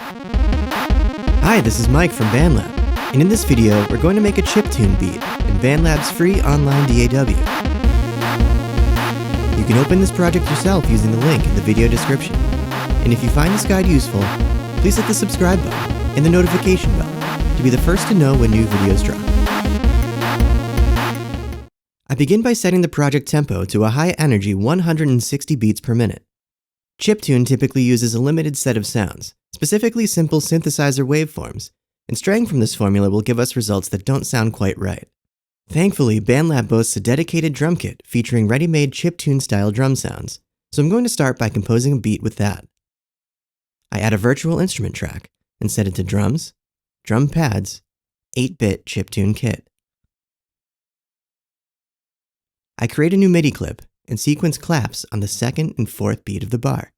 Hi, this is Mike from BandLab, and in this video, we're going to make a chiptune beat in BandLab's free online DAW. You can open this project yourself using the link in the video description. And if you find this guide useful, please hit the subscribe button and the notification bell to be the first to know when new videos drop. I begin by setting the project tempo to a high-energy 160 beats per minute. Chiptune typically uses a limited set of sounds, specifically simple synthesizer waveforms, and straying from this formula will give us results that don't sound quite right. Thankfully, BandLab boasts a dedicated drum kit featuring ready-made chiptune-style drum sounds, so I'm going to start by composing a beat with that. I add a virtual instrument track and set it to drums, drum pads, 8-bit chiptune kit. I create a new Midi clip and sequence claps on the second and fourth beat of the bar.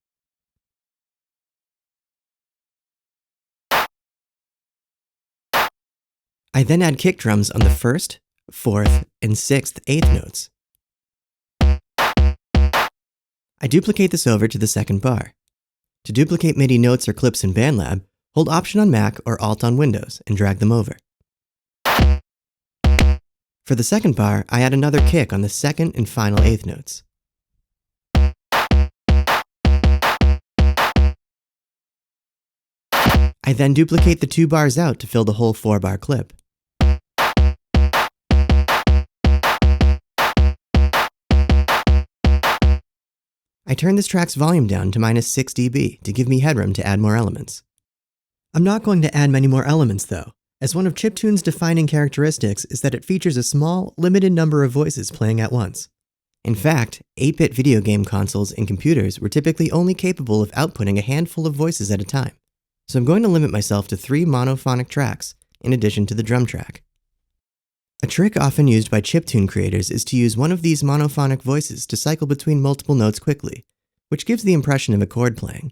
I then add kick drums on the first, fourth, and sixth eighth notes. I duplicate this over to the second bar. To duplicate MIDI notes or clips in BandLab, hold Option on Mac or Alt on Windows and drag them over. For the second bar, I add another kick on the second and final eighth notes. I then duplicate the 2 bars out to fill the whole 4-bar clip. I turn this track's volume down to -6 dB to give me headroom to add more elements. I'm not going to add many more elements though, as one of chiptune's defining characteristics is that it features a small, limited number of voices playing at once. In fact, 8-bit video game consoles and computers were typically only capable of outputting a handful of voices at a time, so I'm going to limit myself to 3 monophonic tracks, in addition to the drum track. A trick often used by chiptune creators is to use one of these monophonic voices to cycle between multiple notes quickly, which gives the impression of a chord playing.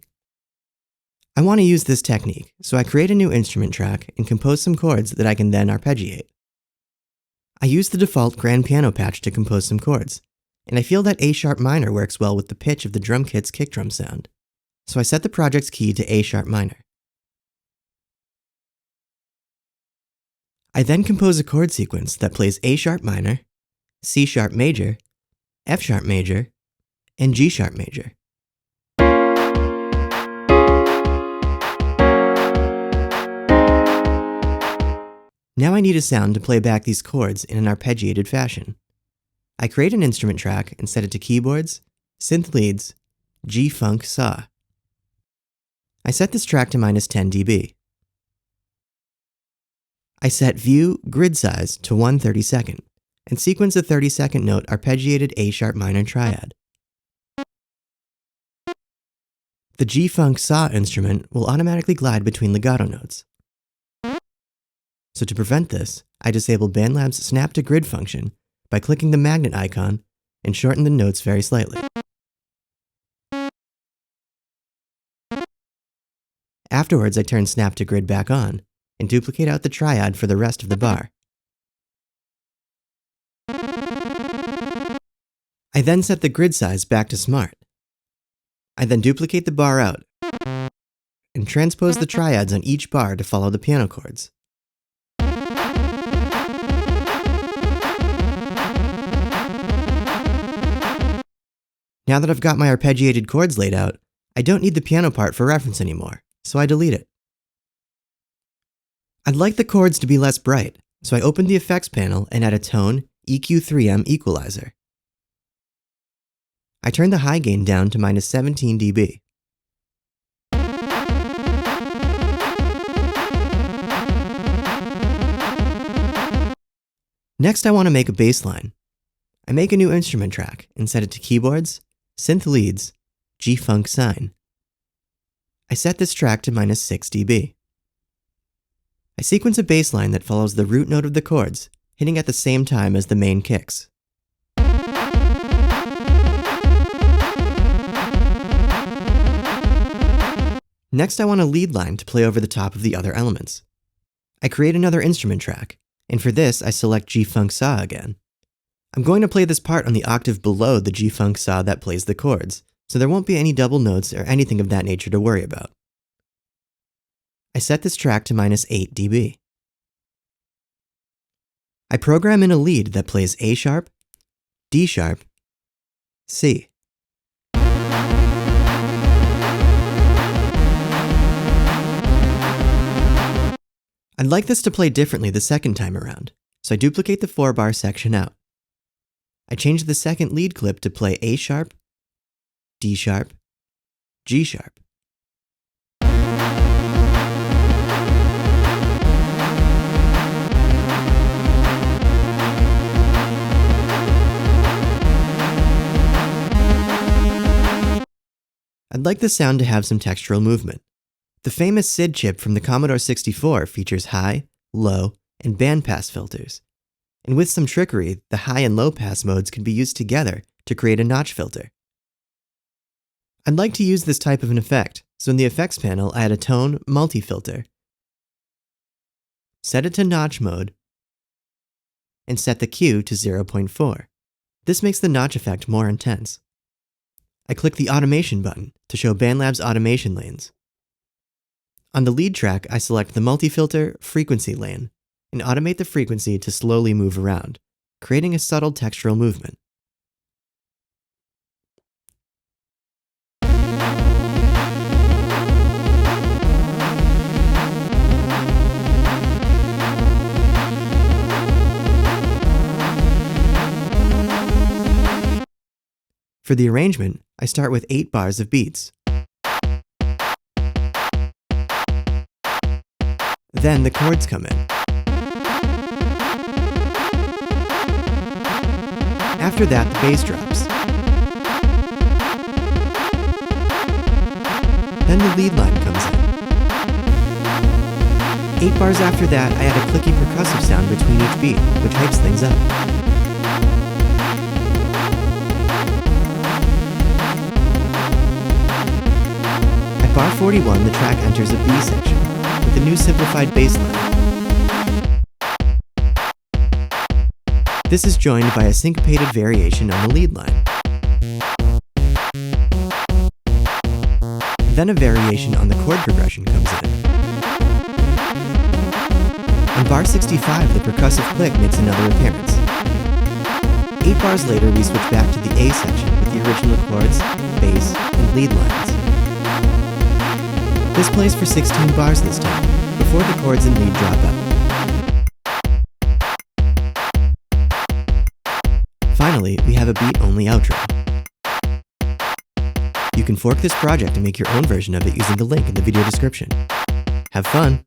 I want to use this technique, so I create a new instrument track and compose some chords that I can then arpeggiate. I use the default grand piano patch to compose some chords, and I feel that A# minor works well with the pitch of the drum kit's kick drum sound, so I set the project's key to A# minor. I then compose a chord sequence that plays A# minor, C# major, F# major, and G# major. Now I need a sound to play back these chords in an arpeggiated fashion. I create an instrument track and set it to keyboards, synth leads, G-funk saw. I set this track to -10 dB. I set view grid size to 1/32 and sequence a 30-second note arpeggiated A# minor triad. The G-funk saw instrument will automatically glide between legato notes. So to prevent this, I disable BandLab's snap to grid function by clicking the magnet icon and shorten the notes very slightly. Afterwards, I turn snap to grid back on and duplicate out the triad for the rest of the bar. I then set the grid size back to smart. I then duplicate the bar out and transpose the triads on each bar to follow the piano chords. Now that I've got my arpeggiated chords laid out, I don't need the piano part for reference anymore, so I delete it. I'd like the chords to be less bright, so I open the effects panel and add a tone EQ3M equalizer. I turn the high gain down to -17 dB. Next, I want to make a bass line. I make a new instrument track and set it to keyboards, synth leads, G-funk sine. I set this track to -6 dB. I sequence a bass line that follows the root note of the chords, hitting at the same time as the main kicks. Next, I want a lead line to play over the top of the other elements. I create another instrument track, and for this, I select G-funk saw again. I'm going to play this part on the octave below the G-funk saw that plays the chords, so there won't be any double notes or anything of that nature to worry about. I set this track to -8 dB. I program in a lead that plays A sharp, D sharp, C. I'd like this to play differently the second time around, so I duplicate the 4-bar section out. I change the second lead clip to play A sharp, D sharp, G sharp. I'd like the sound to have some textural movement. The famous SID chip from the Commodore 64 features high, low, and bandpass filters. And with some trickery, the high and low pass modes can be used together to create a notch filter. I'd like to use this type of an effect, so in the effects panel I add a tone multi-filter. Set it to notch mode, and set the Q to 0.4. This makes the notch effect more intense. I click the Automation button to show BandLab's automation lanes. On the lead track, I select the multi-filter frequency lane and automate the frequency to slowly move around, creating a subtle textural movement. For the arrangement, I start with 8 bars of beats. Then the chords come in. After that, the bass drops. Then the lead line comes in. 8 bars after that, I add a clicky percussive sound between each beat, which hypes things up. At bar 41, the track enters a B section, with a new simplified bass line. This is joined by a syncopated variation on the lead line. Then a variation on the chord progression comes in. On bar 65, the percussive click makes another appearance. 8 bars later, we switch back to the A section with the original chords, bass, and lead lines. This plays for 16 bars this time, before the chords and lead drop out. Finally, we have a beat-only outro. You can fork this project and make your own version of it using the link in the video description. Have fun!